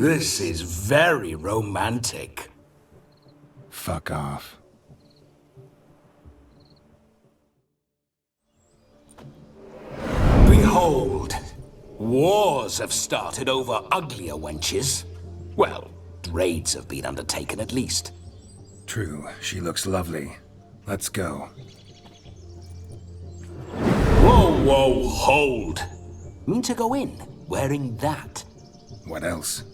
This is very romantic. Fuck off. Behold, wars have started over uglier wenches. Well, raids have been undertaken at least. True, she looks lovely. Let's go. Whoa, whoa, hold! Mean to go in, wearing that? What else?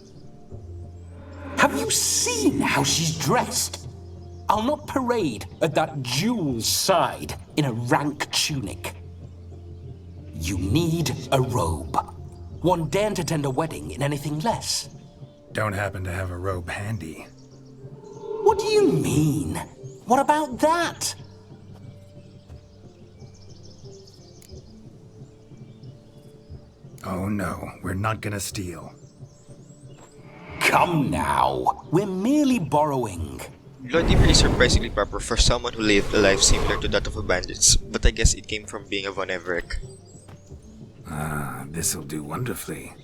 Have you seen how she's dressed? I'll not parade at that jewel's side in a rank tunic. You need a robe. One daren't attend a wedding in anything less. Don't happen to have a robe handy. What do you mean? What about that? Oh no, we're not gonna steal. Come now, we're merely borrowing. Vlodimir is surprisingly proper for someone who lived a life similar to that of a bandit's, but I guess it came from being a von Everec. Ah, this'll do wonderfully.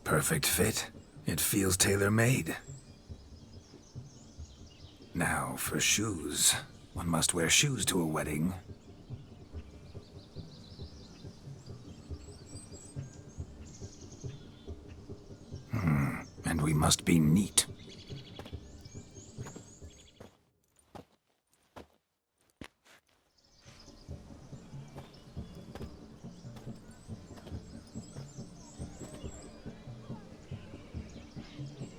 Perfect fit. It feels tailor-made. Now, for shoes. One must wear shoes to a wedding. And we must be neat.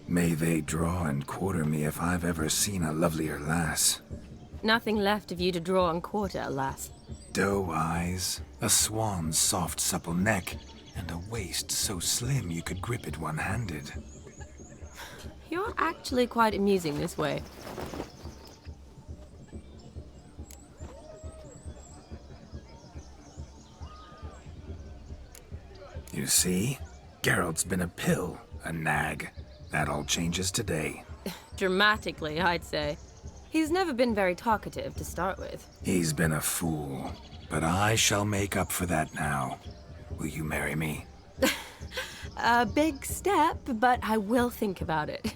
May they draw and quarter me if I've ever seen a lovelier lass. Nothing left of you to draw and quarter, alas. Doe eyes, a swan's soft supple neck, and a waist so slim you could grip it one-handed. You're actually quite amusing this way. You see? Geralt's been a pill, a nag. That all changes today. Dramatically, I'd say. He's never been very talkative to start with. He's been a fool, but I shall make up for that now. Will you marry me? A big step, but I will think about it.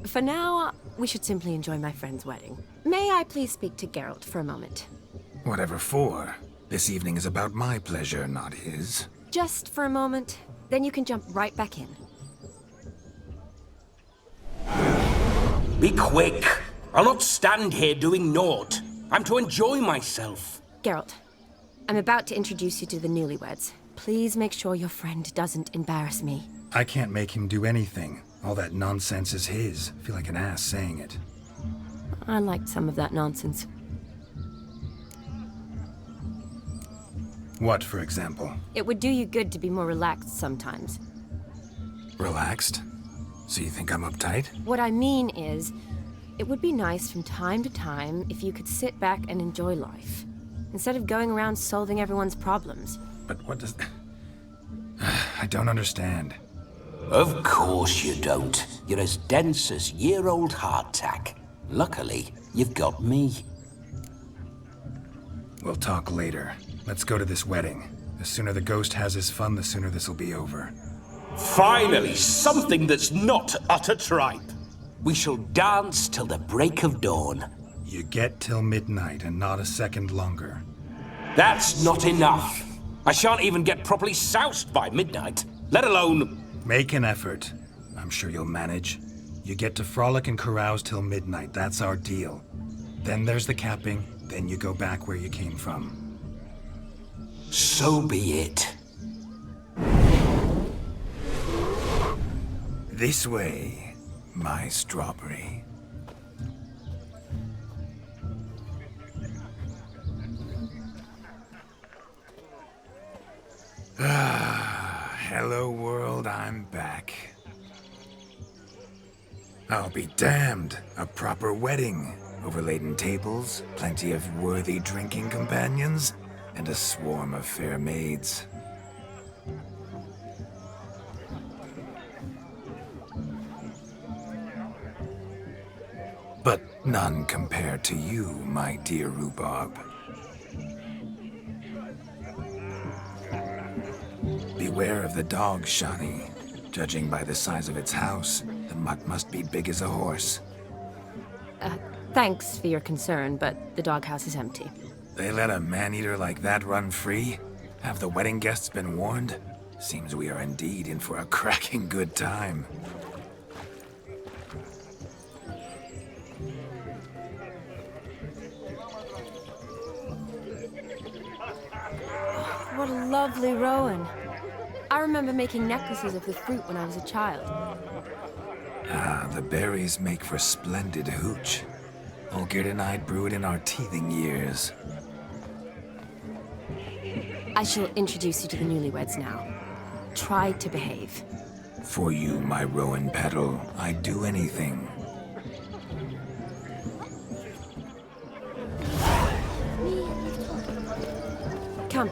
For now, we should simply enjoy my friend's wedding. May I please speak to Geralt for a moment? Whatever for. This evening is about my pleasure, not his. Just for a moment, then you can jump right back in. Be quick! I'll not stand here doing naught. I'm to enjoy myself. Geralt, I'm about to introduce you to the newlyweds. Please make sure your friend doesn't embarrass me. I can't make him do anything. All that nonsense is his. I feel like an ass saying it. I liked some of that nonsense. What, for example? It would do you good to be more relaxed sometimes. Relaxed? So you think I'm uptight? What I mean is, it would be nice from time to time if you could sit back and enjoy life, instead of going around solving everyone's problems. But what does... I don't understand. Of course you don't. You're as dense as year-old hardtack. Luckily, you've got me. We'll talk later. Let's go to this wedding. The sooner the ghost has his fun, the sooner this'll be over. Finally, something that's not utter tripe. We shall dance till the break of dawn. You get till midnight and not a second longer. That's not enough. I shan't even get properly soused by midnight, let alone... Make an effort. I'm sure you'll manage. You get to frolic and carouse till midnight. That's our deal. Then there's the capping. Then you go back where you came from. So be it. This way, my strawberry. Hello world, I'm back. I'll be damned. A proper wedding. Overladen tables, plenty of worthy drinking companions, and a swarm of fair maids. But none compared to you, my dear rhubarb. Beware of the dog, Shani. Judging by the size of its house, the mutt must be big as a horse. Thanks for your concern, but the doghouse is empty. They let a man-eater like that run free? Have the wedding guests been warned? Seems we are indeed in for a cracking good time. What a lovely rowan. I remember making necklaces of the fruit when I was a child. Ah, the berries make for splendid hooch. Olgierd and I brew it in our teething years. I shall introduce you to the newlyweds now. Try to behave. For you, my rowan petal, I'd do anything. Come.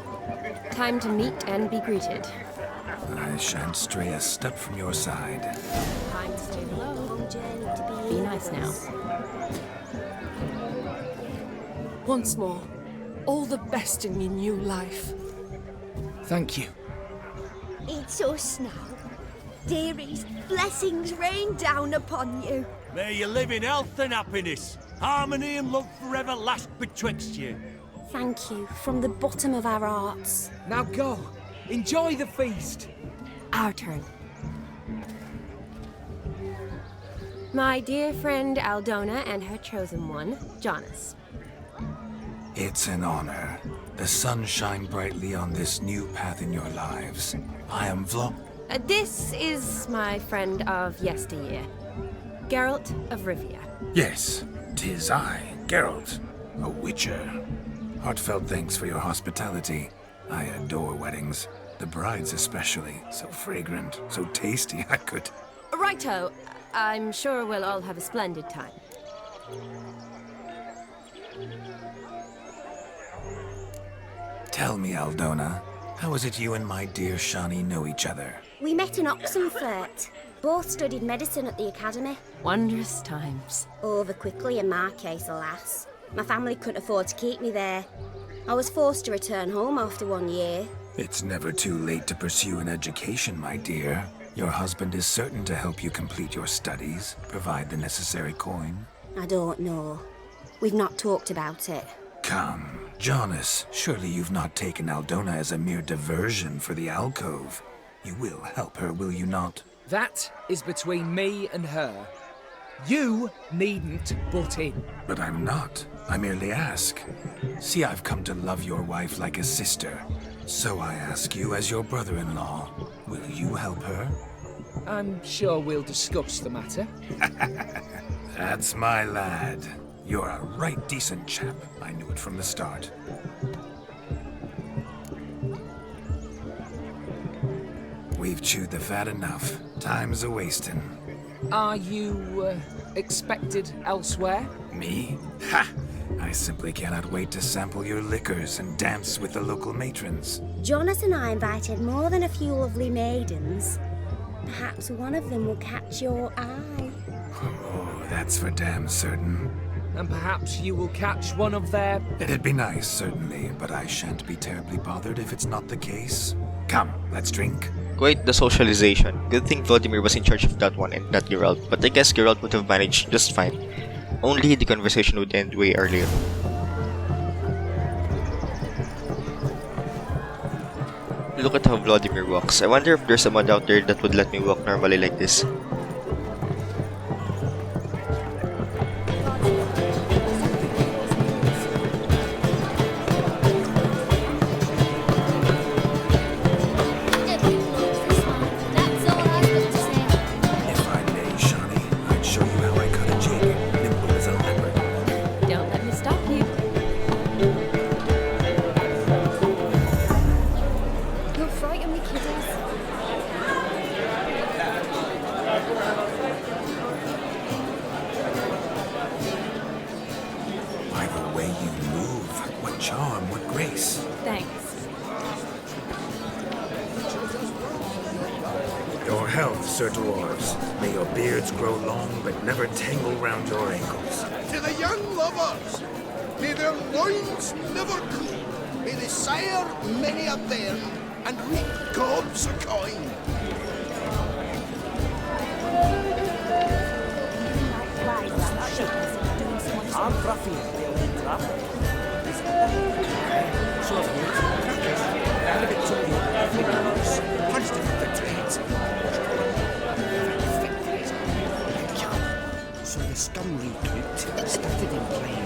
Time to meet and be greeted. I shan't stray a step from your side. Time to stay low. Be nice now. Once more, all the best in your new life. Thank you. It's us now. Dearies, blessings rain down upon you. May you live in health and happiness. Harmony and love forever last betwixt you. Thank you from the bottom of our hearts. Now go. Enjoy the feast. Our turn. My dear friend Aldona and her chosen one, Jonas. It's an honor. The sun shine brightly on this new path in your lives. I am Vlod. This is my friend of yesteryear, Geralt of Rivia. Yes, 'tis I, Geralt, a witcher. Heartfelt thanks for your hospitality. I adore weddings. The brides especially. So fragrant, so tasty, I could... Righto. I'm sure we'll all have a splendid time. Tell me, Aldona, how is it you and my dear Shani know each other? We met in Oxenfurt. Both studied medicine at the academy. Wondrous times. Over quickly in my case, alas. My family couldn't afford to keep me there. I was forced to return home after 1 year. It's never too late to pursue an education, my dear. Your husband is certain to help you complete your studies, provide the necessary coin. I don't know. We've not talked about it. Come, Jonas, surely you've not taken Aldona as a mere diversion for the alcove. You will help her, will you not? That is between me and her. You needn't butt in. But I'm not. I merely ask. See, I've come to love your wife like a sister. So I ask you as your brother-in-law, will you help her? I'm sure we'll discuss the matter. That's my lad. You're a right decent chap. I knew it from the start. We've chewed the fat enough. Time's a-wasting. Are you expected elsewhere? Me? Ha! I simply cannot wait to sample your liquors and dance with the local matrons. Jonas and I invited more than a few lovely maidens. Perhaps one of them will catch your eye. Oh, that's for damn certain. And perhaps you will catch one of their... It'd be nice, certainly, but I shan't be terribly bothered if it's not the case. Come, let's drink. Quite the socialization. Good thing Vlodimir was in charge of that one and not Geralt, but I guess Geralt would have managed just fine. Only the conversation would end way earlier. Look at how Vlodimir walks. I wonder if there's a mod out there that would let me walk normally like this. If I may, Shani, I'd show you how I cut a jig, nimble as a leopard. Don't let me stop you. You'll frighten me, kiddies. By the way you move, what charm, what grace. Thanks. Your health, Sir Dwarves. May your beards grow long, but never tangle round your ankles. To the young lovers, may their loins never cool. May they sire many a bairn, and reap gobs of coin. So the stone crypt started in plain.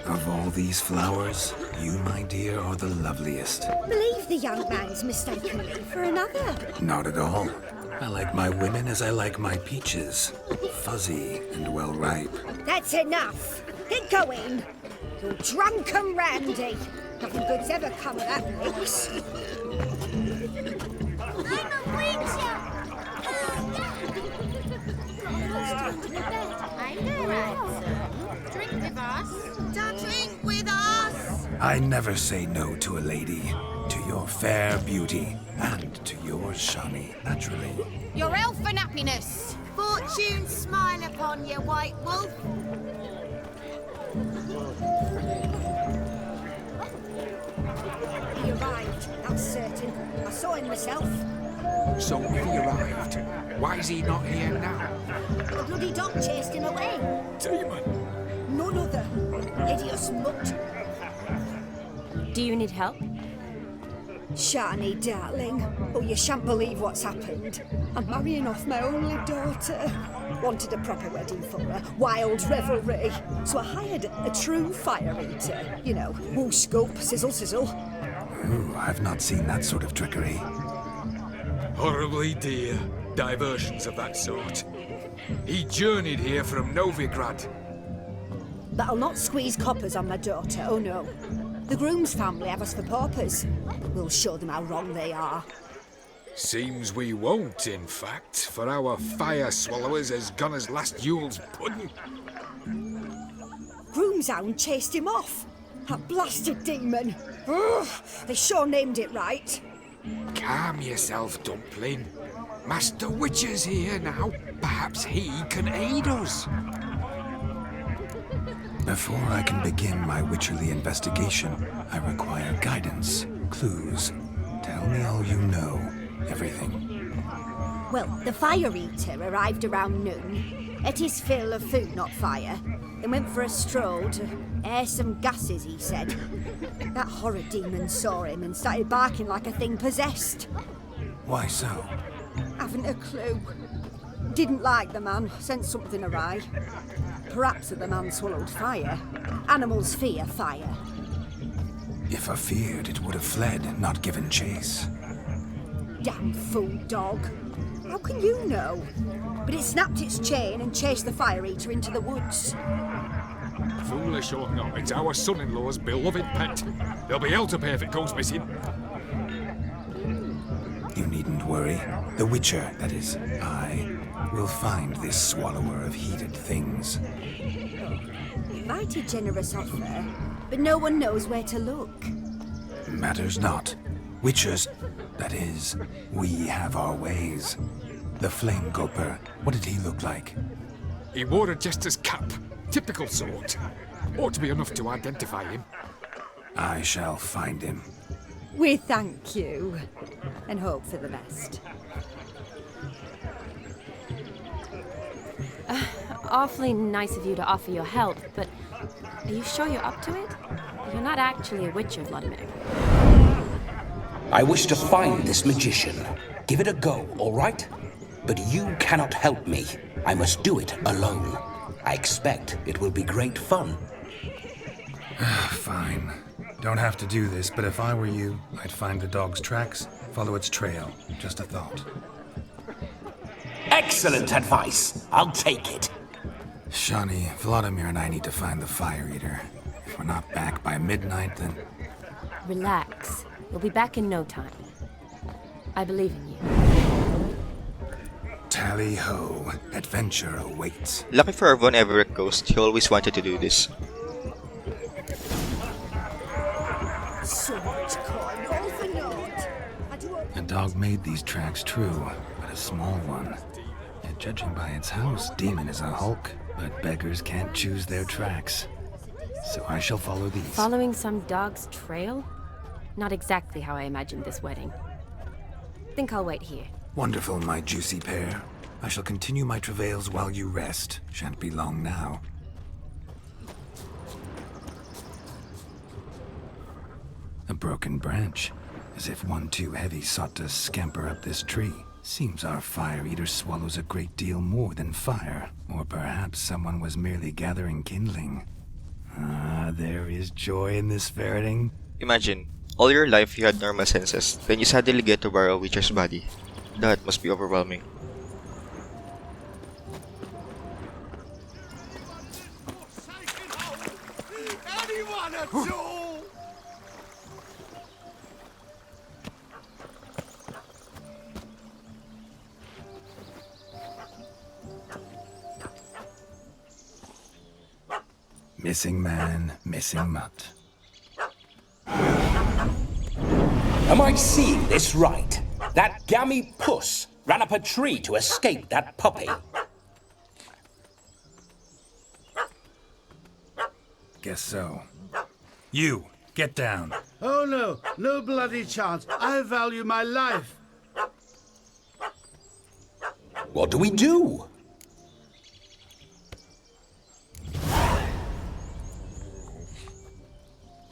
Of all these flowers, you, my dear, are the loveliest. Believe the young man's mistaken me for another. Not at all. I like my women as I like my peaches. Fuzzy and well ripe. That's enough. Get going. You're drunk and randy. Nothing good's ever come of that mix. I'm a witcher! I'm Geralt. Drink with us. Don't drink with us! I never say no to a lady. To your fair beauty. And to yours, Shani, naturally. Your elfin happiness. Fortune smile upon you, white wolf. He arrived, that's certain. I saw him myself. So if he arrived, why is he not here now? The bloody dog chased him away. Demon! None other. Hideous mutt. Do you need help? Shani, darling. Oh, you shan't believe what's happened. I'm marrying off my only daughter. Wanted a proper wedding for her. Wild revelry. So I hired a true fire eater. You know, woo scoop, sizzle sizzle. Ooh, I've not seen that sort of trickery. Horribly dear diversions of that sort. He journeyed here from Novigrad. But I'll not squeeze coppers on my daughter, oh no. The groom's family have us for paupers. We'll show them how wrong they are. Seems we won't, in fact, for our fire swallowers has gone as last Yule's pudding. Groom's hound chased him off. That blasted demon. Ugh, they sure named it right. Calm yourself, Dumpling. Master Witcher's here now. Perhaps he can aid us. Before I can begin my witcherly investigation, I require guidance, clues. Tell me all you know. Everything. Well, the fire eater arrived around noon. Ate his fill of food, not fire. Then went for a stroll to air some gases, he said. That horror demon saw him and started barking like a thing possessed. Why so? Haven't a clue. Didn't like the man, sent something awry. Perhaps that the man swallowed fire. Animals fear fire. If I feared, it would have fled, not given chase. Damn fool dog. How can you know? But it snapped its chain and chased the fire eater into the woods. Foolish or not, it's our son-in-law's beloved pet. There'll be hell to pay if it goes missing. You needn't worry. The Witcher, that is, I, will find this swallower of heated things. Mighty generous offer, but no one knows where to look. Matters not. Witchers, that is, we have our ways. The Flame Goper, what did he look like? He wore a jester's cap. Typical sort. Ought to be enough to identify him. I shall find him. We thank you, and hope for the best. Awfully nice of you to offer your help, but are you sure you're up to it? You're not actually a witcher, Vlodimir. I wish to find this magician. Give it a go, all right? But you cannot help me. I must do it alone. I expect it will be great fun. Fine. Don't have to do this, but if I were you, I'd find the dog's tracks, follow its trail. Just a thought. Excellent advice. I'll take it. Shani, Vlodimir and I need to find the fire eater. If we're not back by midnight, then... Relax. We'll be back in no time. I believe in you. Tally-ho. Adventure awaits. Lucky for our Von Everec ghost, he always wanted to do this. So much coin, all for naught. The dog made these tracks true, but a small one. It Judging by its house, Demon is a hulk, but beggars can't choose their tracks. So I shall follow these. Following some dog's trail? Not exactly how I imagined this wedding. Think I'll wait here. Wonderful, my juicy pair. I shall continue my travails while you rest. Shan't be long now. A broken branch, as if one too heavy sought to scamper up this tree. Seems our fire eater swallows a great deal more than fire. Or perhaps someone was merely gathering kindling. Ah, there is joy in this ferreting. Imagine, all your life you had normal senses, then you suddenly get to borrow a witcher's body. That must be overwhelming. Anyone at all? Missing man, missing mutt. Am I seeing this right? That gammy puss ran up a tree to escape that puppy. Guess so. You, get down. Oh no, no bloody chance. I value my life. What do we do?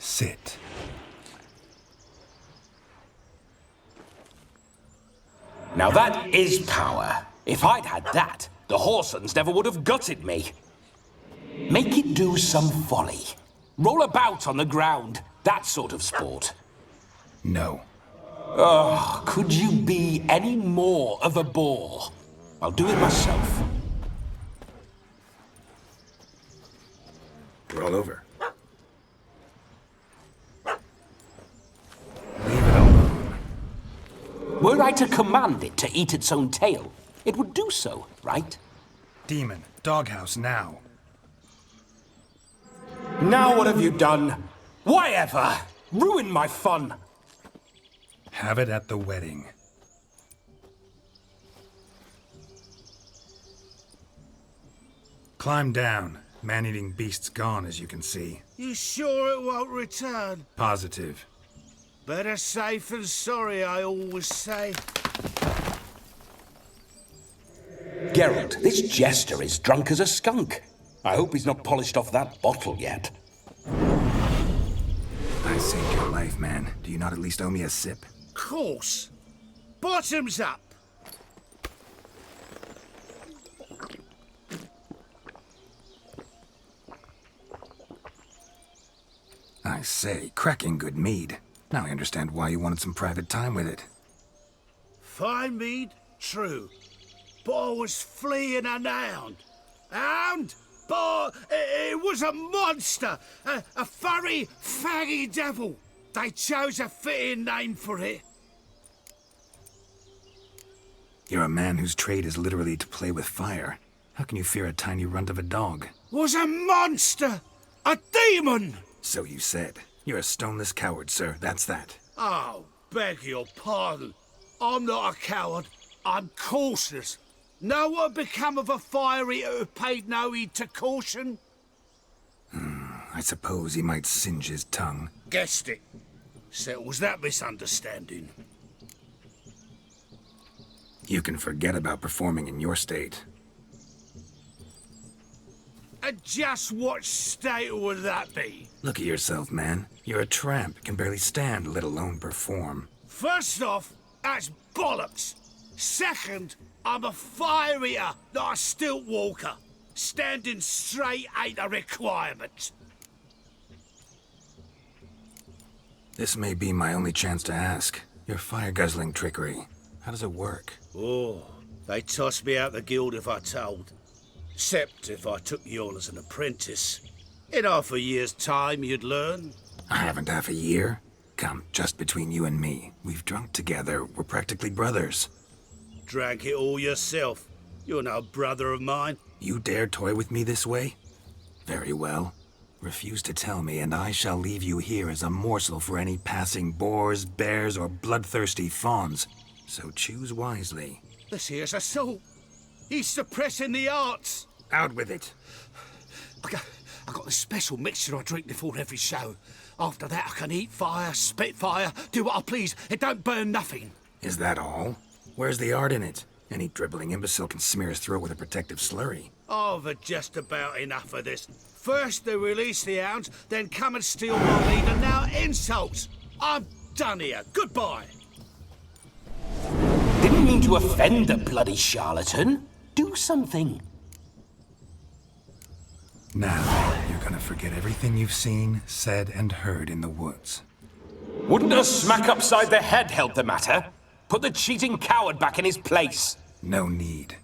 Sit. Now that is power. If I'd had that, the Horsons never would have gutted me. Make it do some folly. Roll about on the ground. That sort of sport. No. Oh, could you be any more of a bore? I'll do it myself. Roll over. Leave it alone. Were I to command it to eat its own tail, it would do so, right? Demon, doghouse now. Now what have you done? Why ever? Ruin my fun. Have it at the wedding. Climb down. Man-eating beast's gone, as you can see. You sure it won't return? Positive. Better safe than sorry, I always say. Geralt, this jester is drunk as a skunk. I hope he's not polished off that bottle yet. I saved your life, man. Do you not at least owe me a sip? Course. Bottoms up. I say, cracking good mead. Now I understand why you wanted some private time with it. Fine mead, true. But I was fleeing an hound. Hound? But it was a monster. A furry, faggy devil. They chose a fitting name for it. You're a man whose trade is literally to play with fire. How can you fear a tiny runt of a dog? Was a monster. A demon. So you said. You're a stoneless coward, sir. That's that. Oh, beg your pardon. I'm not a coward. I'm cautious. Know what become of a fire eater who paid no heed to caution? I suppose he might singe his tongue. Guessed it. Settles that misunderstanding. You can forget about performing in your state. And just what state would that be? Look at yourself, man. You're a tramp, can barely stand, let alone perform. First off, that's bollocks. Second, I'm a fire eater, not a stilt walker. Standing straight ain't a requirement. This may be my only chance to ask. Your fire-guzzling trickery. How does it work? Oh, they toss me out the guild if I told. Except if I took you on as an apprentice. In half a year's time, you'd learn. I haven't half a year. Come, just between you and me. We've drunk together. We're practically brothers. Drank it all yourself. You're no brother of mine. You dare toy with me this way? Very well. Refuse to tell me, and I shall leave you here as a morsel for any passing boars, bears, or bloodthirsty fawns. So choose wisely. This here's assault. He's suppressing the arts. Out with it. I got this special mixture I drink before every show. After that, I can eat fire, spit fire, do what I please. It don't burn nothing. Is that all? Where's the art in it? Any dribbling imbecile can smear his throat with a protective slurry. I've had just about enough of this. First they release the hounds, then come and steal my meat, and now insults. I'm done here. Goodbye. Didn't mean to offend the bloody charlatan. Do something. Now, you're gonna forget everything you've seen, said, and heard in the woods. Wouldn't a smack upside the head help the matter? Put the cheating coward back in his place. No need.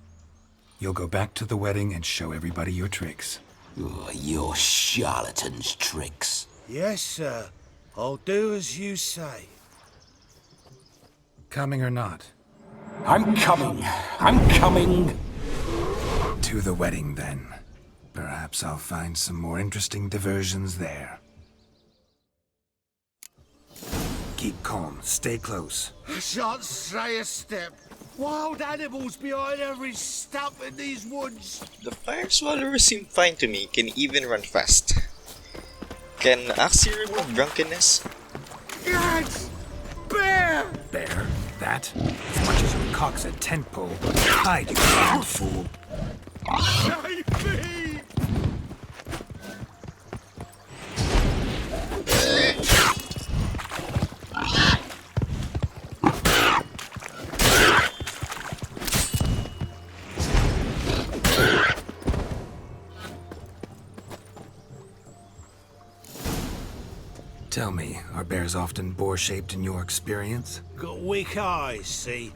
You'll go back to the wedding and show everybody your tricks. Oh, your charlatan's tricks. Yes, sir. I'll do as you say. Coming or not? I'm coming. I'm coming. To the wedding, then. Perhaps I'll find some more interesting diversions there. Keep calm. Stay close. I shan't stray a step. Wild animals behind every stump in these woods. The fire swallowers seem fine to me, can even run fast. Can Axie remove drunkenness? Yes! Bear! Bear? That? As much as your cock's a tent pole. Hide, you damn fool. Save me! Tell me, are bears often boar-shaped in your experience? Got weak eyes, see?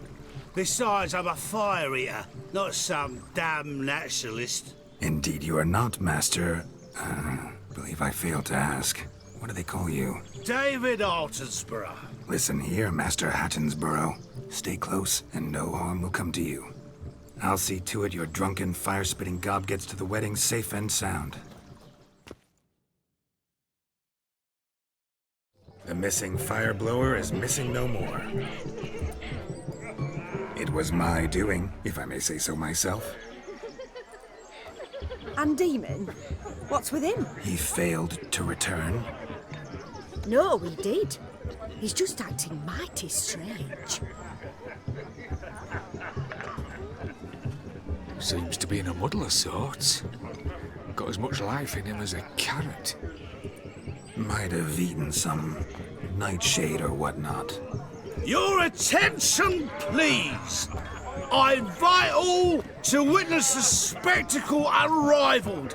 Besides, I'm a fire eater, not some damn naturalist. Indeed you are not, Master... believe I failed to ask. What do they call you? David Altonsborough. Listen here, Master Hattonsborough. Stay close, and no harm will come to you. I'll see to it your drunken, fire-spitting gob gets to the wedding safe and sound. The missing fire blower is missing no more. It was my doing, if I may say so myself. And Demon? What's with him? He failed to return. No, he did. He's just acting mighty strange. Seems to be in a muddle of sorts. Got as much life in him as a carrot. Might have eaten some nightshade or whatnot. Your attention, please! I invite all to witness a spectacle unrivaled.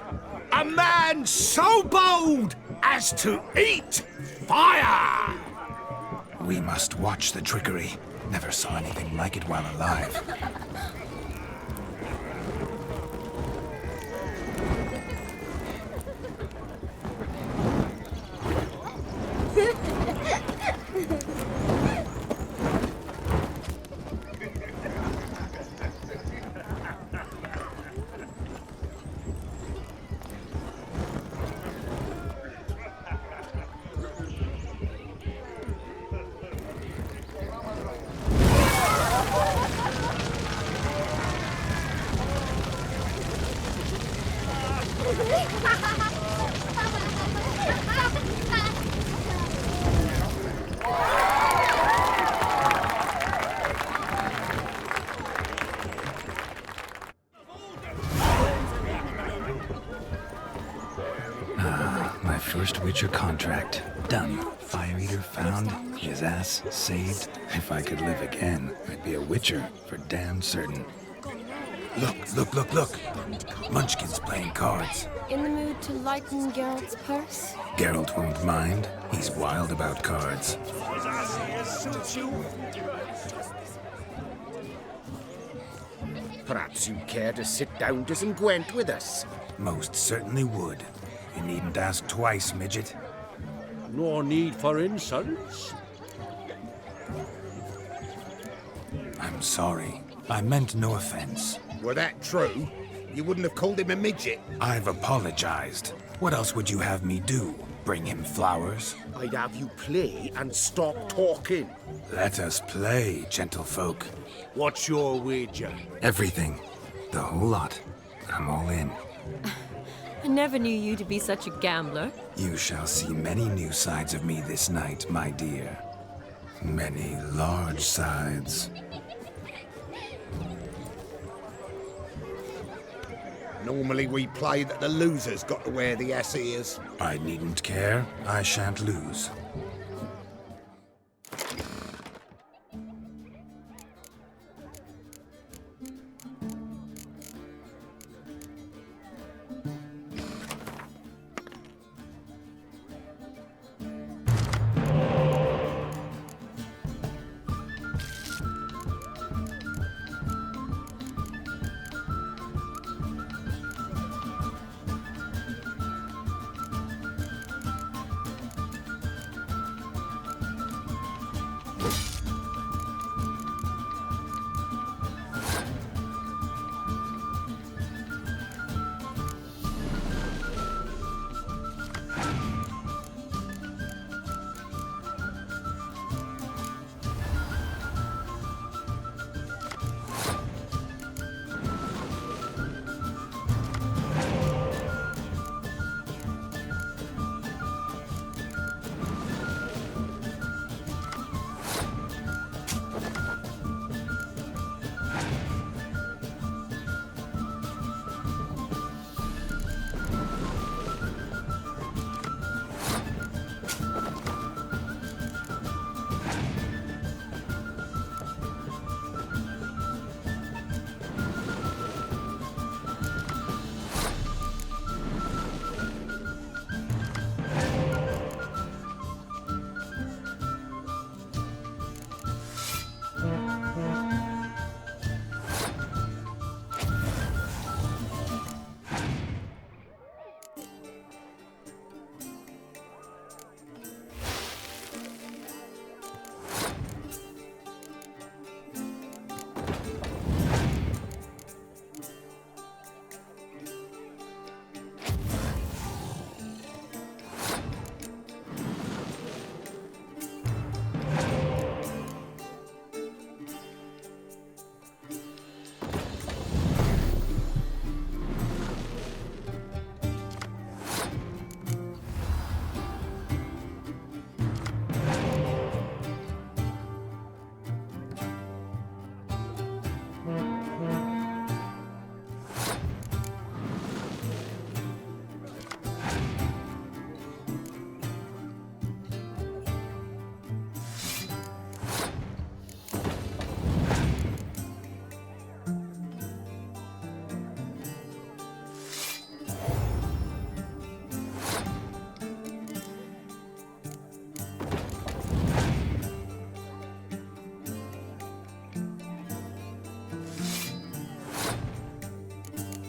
A man so bold as to eat fire! We must watch the trickery. Never saw anything like it while alive. My first Witcher contract. Done. Fire Eater found. His ass saved. If I could live again, I'd be a Witcher for damn certain. Look. Munchkin's playing cards. In the mood to lighten Geralt's purse? Geralt won't mind. He's wild about cards. Perhaps you'd care to sit down to some Gwent with us? Most certainly would. You needn't ask twice, midget. No need for insults. I'm sorry. I meant no offense. Were that true, you wouldn't have called him a midget. I've apologized. What else would you have me do? Bring him flowers? I'd have you play and stop talking. Let us play, gentlefolk. What's your wager? Everything. The whole lot. I'm all in. I never knew you to be such a gambler. You shall see many new sides of me this night, my dear. Many large sides. Normally we play that the loser's got to wear the ass ears. I needn't care. I shan't lose.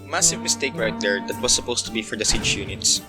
Massive mistake right there. That was supposed to be for the siege units.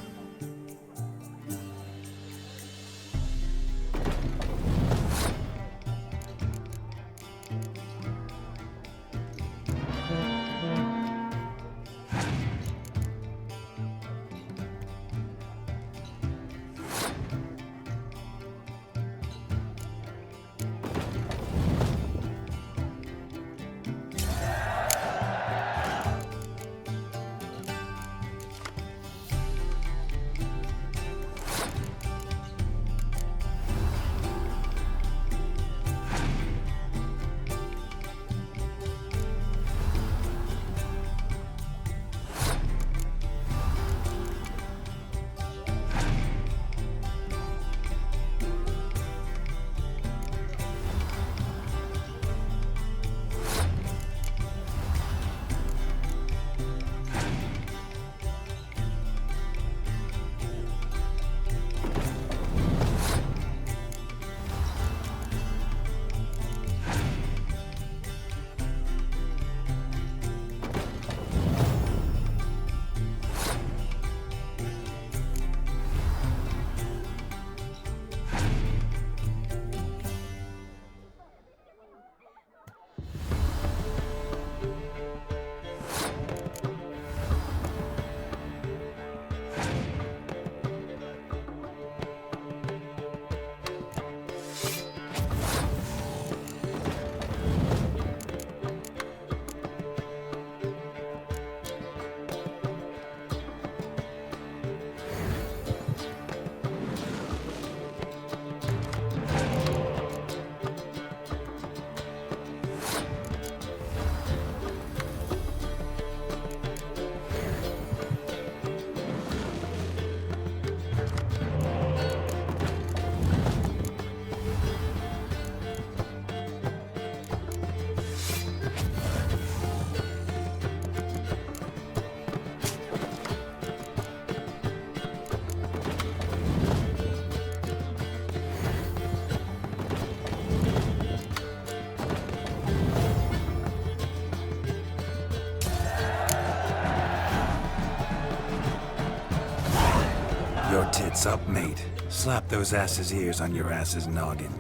Your tits up, mate. Slap those asses' ears on your ass's noggin.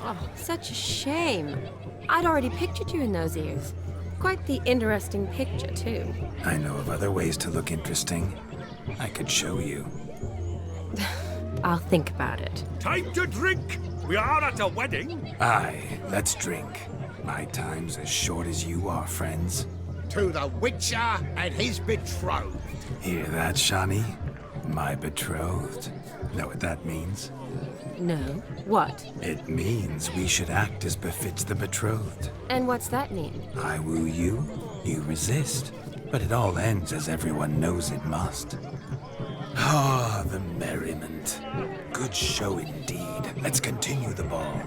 Oh, such a shame. I'd already pictured you in those ears. Quite the interesting picture, too. I know of other ways to look interesting. I could show you. I'll think about it. Time to drink! We are at a wedding! Aye, let's drink. My time's as short as you are, friends. To the Witcher and his betrothed. Hear that, Shani? My betrothed. Know what that means? No. What? It means we should act as befits the betrothed. And what's that mean? I woo you, you resist. But it all ends as everyone knows it must. Ah, the merriment. Good show indeed. Let's continue the ball.